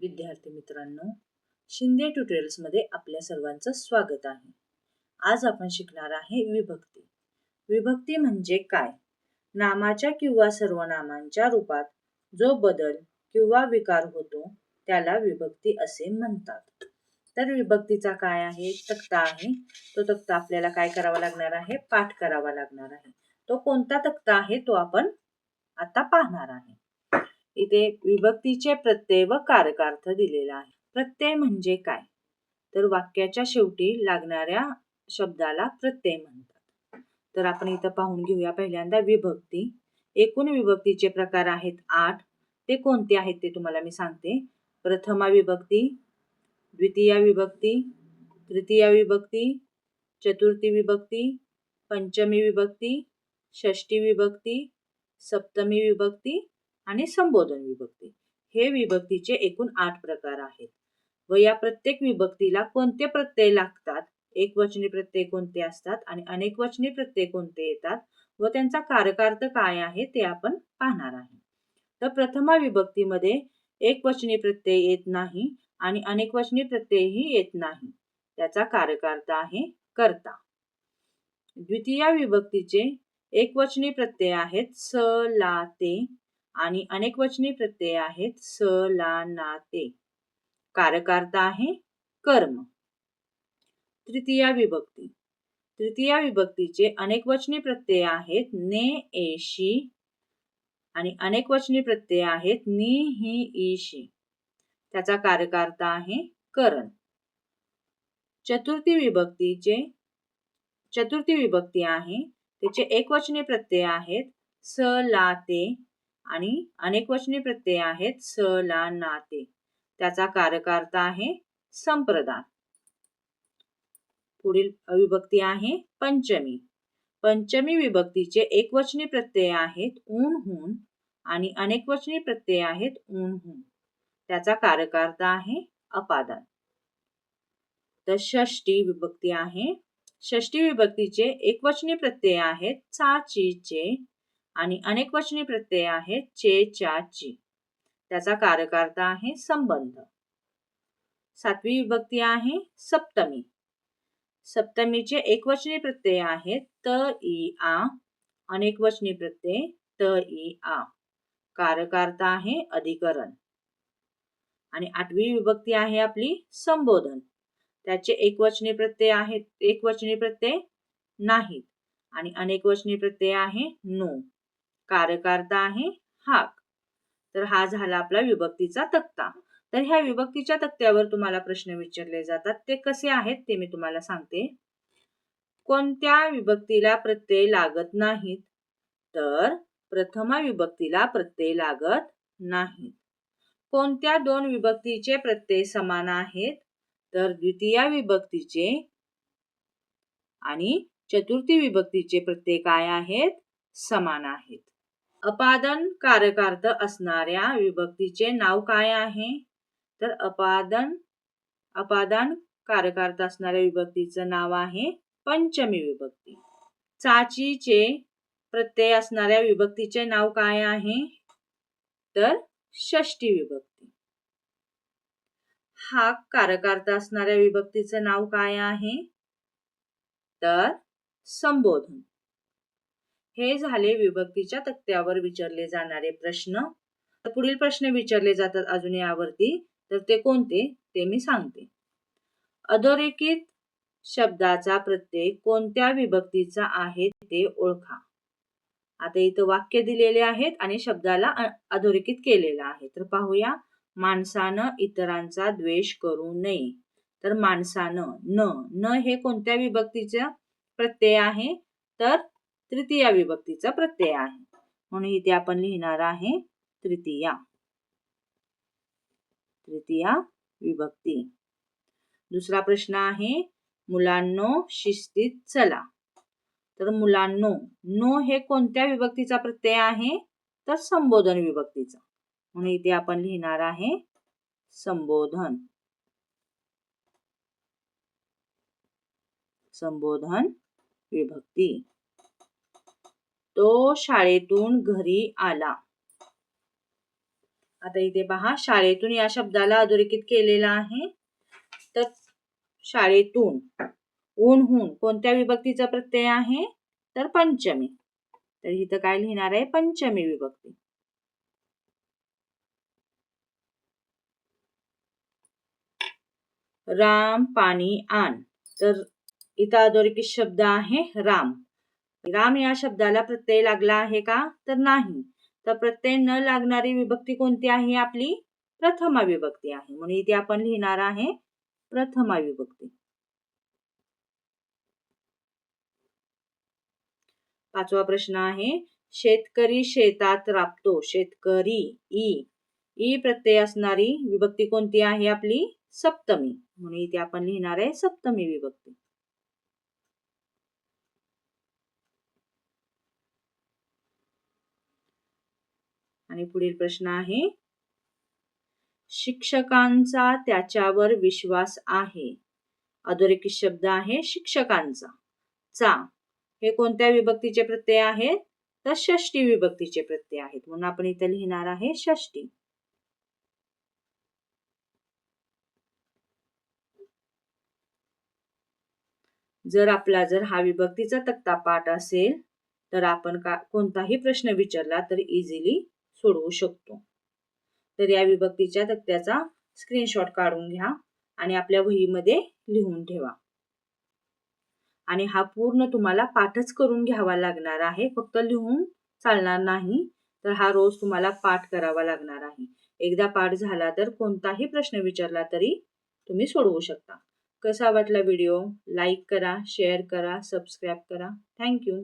विद्यार्थी मित्रांनो, शिंदे ट्युटोरियल्समध्ये आपल्या सर्वांचं स्वागत आहे. आज आपण शिकणार आहे विभक्ती. विभक्ती म्हणजे काय? नामाच्या किंवा सर्वनामांच्या रूपात जो बदल किंवा विकार होतो त्याला विभक्ती असे म्हणतात. तर विभक्तीचा काय आहे? तक्ता आहे. तो तक्ता आपल्याला काय करावा लागणार आहे? पाठ करावा लागणार आहे. तो कोणता तक्ता आहे तो आपण आता पाहणार आहे. इथे विभक्तीचे प्रत्यय व कारकार्थ दिलेला आहे. प्रत्यय म्हणजे काय? तर वाक्याच्या शेवटी लागणाऱ्या शब्दाला प्रत्यय म्हणतात. तर आपण इथं पाहून घेऊया पहिल्यांदा विभक्ती. एकूण विभक्तीचे प्रकार आहेत 8. ते कोणते आहेत ते तुम्हाला मी सांगते. प्रथमा विभक्ती, द्वितीया विभक्ती, तृतीया विभक्ती, चतुर्थी विभक्ती, पंचमी विभक्ती, षष्ठी विभक्ती, सप्तमी विभक्ती आणि संबोधन विभक्ती. हे विभक्तीचे एकूण 8 प्रकार आहेत. व या प्रत्येक विभक्तीला कोणते प्रत्यय लागतात, एकवचनी प्रत्यय कोणते असतात आणि अनेकवचनी प्रत्यय कोणते येतात व त्यांचा कारकार्थ काय आहे ते आपण पाहणार आहे. तर प्रथमा विभक्तीमध्ये एकवचनी प्रत्यय येत नाही आणि अनेकवचनी प्रत्ययही येत नाही. त्याचा कारकार्थ आहे कर्ता. द्वितीया विभक्तीचे एकवचनी प्रत्यय आहेत स, ला, ते आणि अनेकवचनी प्रत्यय आहेत स, ला, ना, ते. कारकार्थ आहे कर्म. तृतीया विभक्ती. तृतीया विभक्तीचे अनेकवचनी प्रत्यय आहेत ने, ए, शी आणि अनेकवचनी प्रत्यय आहेत नि, ही, ई, शी. त्याचा कारकार्थ आहे करण. चतुर्थी विभक्ती आहे. त्याचे एकवचनी प्रत्यय आहेत स, ला, ते आणि अनेकवचनी प्रत्यय आहेत स, ला, ना, ते. त्याचा कारकार्थ आहे संप्रदान. पुढील विभक्ती आहे पंचमी. पंचमी विभक्तीचे एकवचनी प्रत्यय आहेत ऊन, हून आणि अनेकवचनी प्रत्यय आहेत ऊन, हून. त्याचा कारकार्थ आहे अपादान. तर षष्ठी विभक्ती आहे. षष्ठी विभक्तीचे एकवचनी प्रत्यय आहेत चा, ची, चे आणि अनेकवचनी प्रत्यय आहेत चे, च्या, ची. त्याचा कारकार्थ आहे संबंध. सातवी विभक्ती आहे सप्तमी. सप्तमीचे एकवचनी प्रत्यय आहेत त, ई, आ. अनेकवचनी प्रत्यय त, ई, आ. कारकार्थ आहे अधिकरण. आणि आठवी विभक्ती आहे आपली संबोधन. त्याचे एकवचनी प्रत्यय नाहीत आणि अनेकवचनी प्रत्यय आहे नो. कारकार्थ आहे हाक. तर हा झाला आपला विभक्तीचा तक्ता. तर ह्या विभक्तीच्या तक्त्यावर तुम्हाला प्रश्न विचारले जातात. ते कसे आहेत ते मी तुम्हाला सांगते. कोणत्या विभक्तीला प्रत्यय लागत नाहीत? तर प्रथमा विभक्तीला प्रत्यय लागत नाहीत. कोणत्या दोन विभक्तीचे प्रत्यय समान आहेत? तर द्वितीया विभक्तीचे आणि चतुर्थी विभक्तीचे प्रत्यय काय आहेत? समान आहेत. अपादन कारकार्थ असणाऱ्या विभक्तीचे नाव काय आहे? तर अपादान कारकार्थ असणाऱ्या विभक्तीचं नाव आहे पंचमी विभक्ती. चाचीचे प्रत्यय असणाऱ्या विभक्तीचे नाव काय आहे? तर षष्ठी विभक्ती. हाक कारकार्थ असणाऱ्या विभक्तीचं नाव काय आहे? तर संबोधन. हे झाले विभक्तीच्या तक्त्यावर विचारले जाणारे प्रश्न. पुढील प्रश्न विचारले जातात अजून यावरती. तर ते कोणते ते मी सांगते. अधोरेखित शब्दाचा प्रत्यय कोणत्या विभक्तीचा आहे ते ओळखा. आता इथं वाक्य दिलेले आहेत आणि शब्दाला अधोरेखित केलेला आहे. तर पाहूया. माणसानं इतरांचा द्वेष करू नये. तर माणसानं न हे कोणत्या विभक्तीचा प्रत्यय आहे? तर तृतीया विभक्तीचा प्रत्यय आहे. म्हणून इथे आपण लिहिणार आहे तृतीया विभक्ती. दुसरा प्रश्न आहे मुलांनो शिस्तीत चला. तर मुलांनो नो हे कोणत्या विभक्तीचा प्रत्यय आहे? तर संबोधन विभक्तीचा. म्हणून इथे आपण लिहिणार आहे संबोधन विभक्ती. तो शाळेतून घरी आला. आता इथे पहा, शाळेतून या शब्दाला अधोरेखित केलेलं आहे. तर शाळेतून, ऊनहून कोणत्या विभक्तीचा प्रत्यय आहे? तर पंचमी. तर इथं काय लिहिणार आहे? पंचमी विभक्ती. राम पाणी आण. तर इथं अधोरेखित शब्द आहे राम. राम या शब्दाला प्रत्यय लागला आहे का? तर नाही. तर प्रत्यय न लागणारी विभक्ती कोणती आहे? आपली प्रथमा विभक्ती आहे. म्हणून इथे आपण लिहिणार आहे प्रथमा विभक्ती. 5वा प्रश्न आहे, शेतकरी शेतात राबतो. शेतकरी ई प्रत्यय असणारी विभक्ती कोणती आहे? आपली सप्तमी. म्हणून इथे आपण लिहिणार आहे सप्तमी विभक्ती. आणि पुढील प्रश्न आहे, शिक्षकांचा त्याच्यावर विश्वास आहे. अधोरेखित शब्द आहे शिक्षकांचा. चा हे कोणत्या विभक्तीचे प्रत्यय आहेत? तर षष्टी विभक्तीचे प्रत्यय आहेत. म्हणून आपण इथे लिहिणार आहे षष्टी. जर हा विभक्तीचा तक्ता पाठ असेल तर आपण कोणताही प्रश्न विचारला तर इझिली सोडवू शकतो. तर या विभक्तीच्या तक्त्याचा स्क्रीनशॉट काढून घ्या आणि आपल्या वहीमध्ये लिहून ठेवा. आणि हा पूर्ण तुम्हाला पाठच करून घ्यावा लागणार आहे. फक्त लिहून चालणार नाही. तर हा रोज तुम्हाला पाठ करावा लागणार आहे. एकदा पाठ झाला तर कोणताही प्रश्न विचारला तरी तुम्ही सोडवू शकता. कसा वाटला व्हिडिओ? लाईक करा, शेअर करा, सबस्क्राईब करा. थँक्यू.